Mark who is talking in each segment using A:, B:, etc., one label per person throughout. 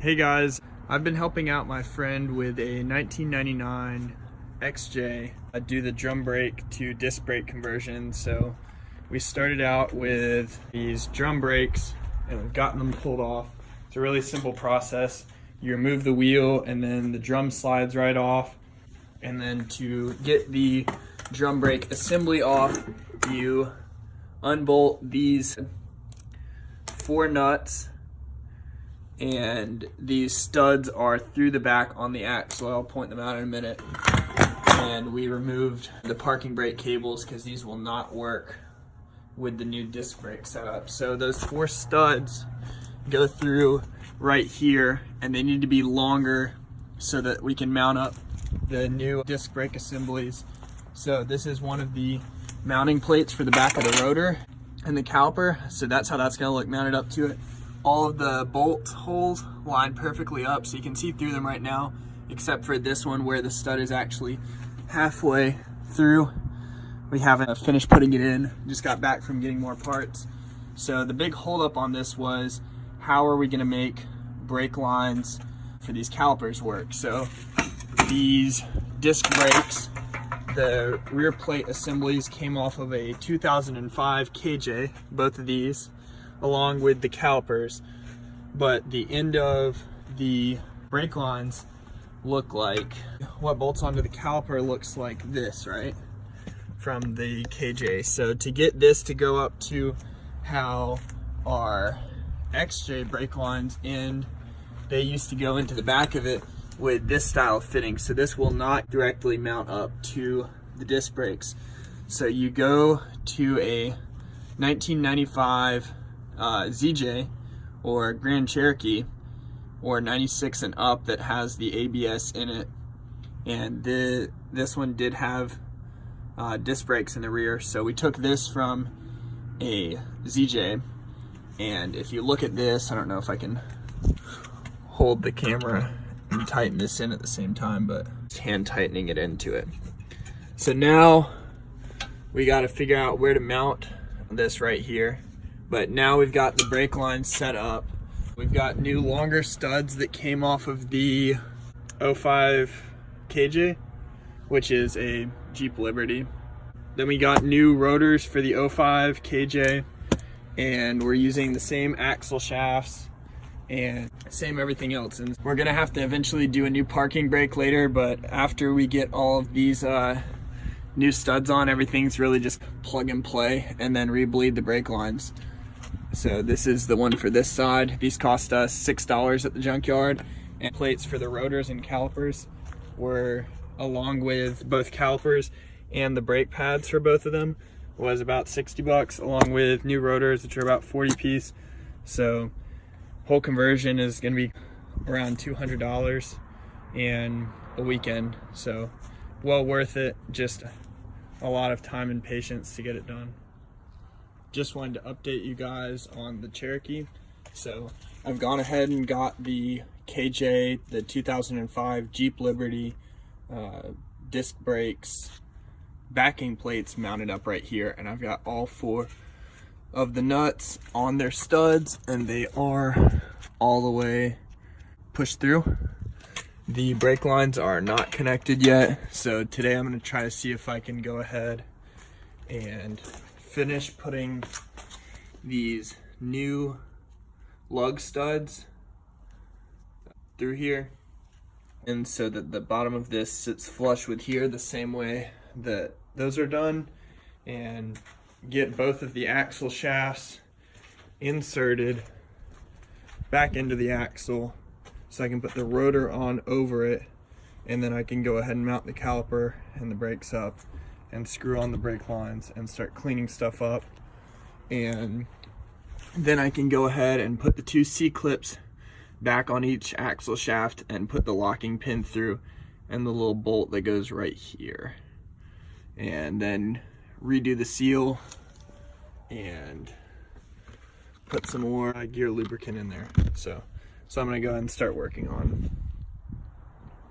A: Hey guys, I've been helping out my friend with a 1999 XJ do the drum brake to disc brake conversion. So we started out with these drum brakes and we've gotten them pulled off. It's a really simple process. You remove the wheel and then the drum slides right off. And then to get the drum brake assembly off, you unbolt these 4 nuts, and these studs are through the back on the axle. I'll point them out in a minute. And we removed the parking brake cables because these will not work with the new disc brake setup. So those 4 studs go through right here, and they need to be longer so that we can mount up the new disc brake assemblies. So this is one of the mounting plates for the back of the rotor and the caliper. So that's how that's gonna look mounted up to it. All of the bolt holes line perfectly up, so you can see through them right now, except for this one where the stud is actually halfway through. We haven't finished putting it in, just got back from getting more parts. So the big holdup on this was, how are we gonna make brake lines for these calipers work? So these disc brakes, the rear plate assemblies came off of a 2005 KJ, both of these, along with the calipers, but the end of the brake lines look like what bolts onto the caliper looks like this, right, from the KJ. So to get this to go up to how our XJ brake lines end, they used to go into the back of it with this style of fitting. So this will not directly mount up to the disc brakes. So you go to a 1995 ZJ or Grand Cherokee or 96 and up that has the ABS in it, and this one did have disc brakes in the rear. So we took this from a ZJ, and if you look at this, I don't know if I can hold the camera and tighten this in at the same time, but just hand tightening it into it. So now we got to figure out where to mount this right here. But now we've got the brake line set up. We've got new longer studs that came off of the 05 KJ, which is a Jeep Liberty. Then we got new rotors for the 05 KJ, and we're using the same axle shafts and same everything else. And we're gonna have to eventually do a new parking brake later, but after we get all of these new studs on, everything's really just plug and play, and then re-bleed the brake lines. So this is the one for this side. These cost us $6 at the junkyard, and plates for the rotors and calipers were, along with both calipers and the brake pads for both of them, was about 60 bucks, along with new rotors, which are about 40 piece. So whole conversion is gonna be around $200 in a weekend. So well worth it, just a lot of time and patience to get it done. Just wanted to update you guys on the Cherokee. So I've gone ahead and got the KJ, the 2005 Jeep Liberty disc brakes, backing plates mounted up right here, and I've got all 4 of the nuts on their studs, and they are all the way pushed through. The brake lines are not connected yet, so today I'm going to try to see if I can go ahead and finish putting these new lug studs through here, and so that the bottom of this sits flush with here the same way that those are done, and get both of the axle shafts inserted back into the axle so I can put the rotor on over it, and then I can go ahead and mount the caliper and the brakes up and screw on the brake lines and start cleaning stuff up. And then I can go ahead and put the 2 C-clips back on each axle shaft and put the locking pin through and the little bolt that goes right here, and then redo the seal and put some more gear lubricant in there. So I'm gonna go ahead and start working on.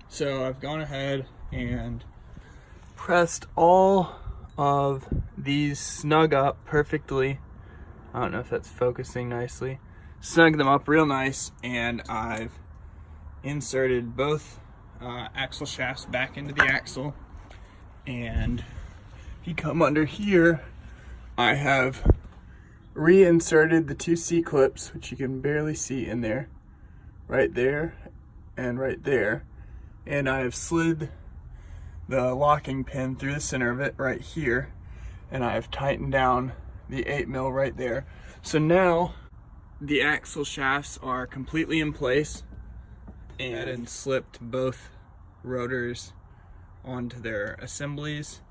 A: So I've gone ahead and pressed all of these snug up perfectly. I don't know if that's focusing nicely. Snug them up real nice, and I've inserted both axle shafts back into the axle, and if you come under here, I have reinserted the 2 C-clips, which you can barely see in there, right there and right there, and I have slid the locking pin through the center of it right here, and I have tightened down the 8mm right there. So now the axle shafts are completely in place, and slipped both rotors onto their assemblies,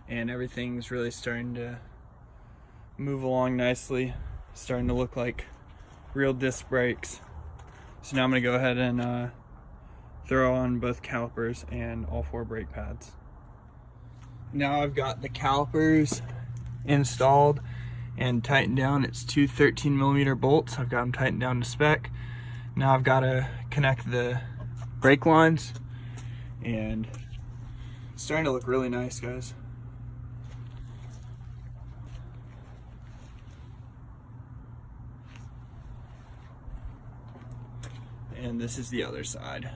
A: and everything's really starting to move along nicely, starting to look like real disc brakes. So now I'm going to go ahead and throw on both calipers and all 4 brake pads. Now I've got the calipers installed and tightened down. It's 2 13mm bolts. I've got them tightened down to spec. Now I've got to connect the brake lines, and it's starting to look really nice, guys. And this is the other side.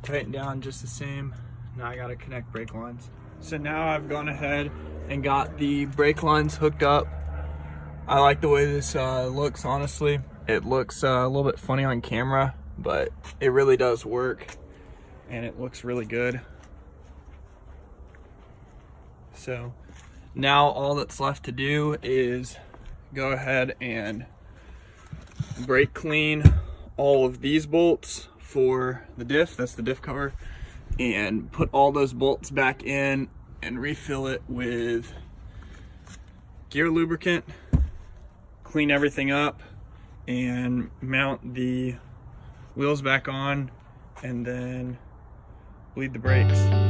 A: Tighten down just the same. Now I gotta connect brake lines. So now I've gone ahead and got the brake lines hooked up. I like the way this looks, honestly. It looks a little bit funny on camera, but it really does work, and it looks really good. So now all that's left to do is go ahead and brake clean all of these bolts for the diff, that's the diff cover, and put all those bolts back in and refill it with gear lubricant, clean everything up, and mount the wheels back on, and then bleed the brakes.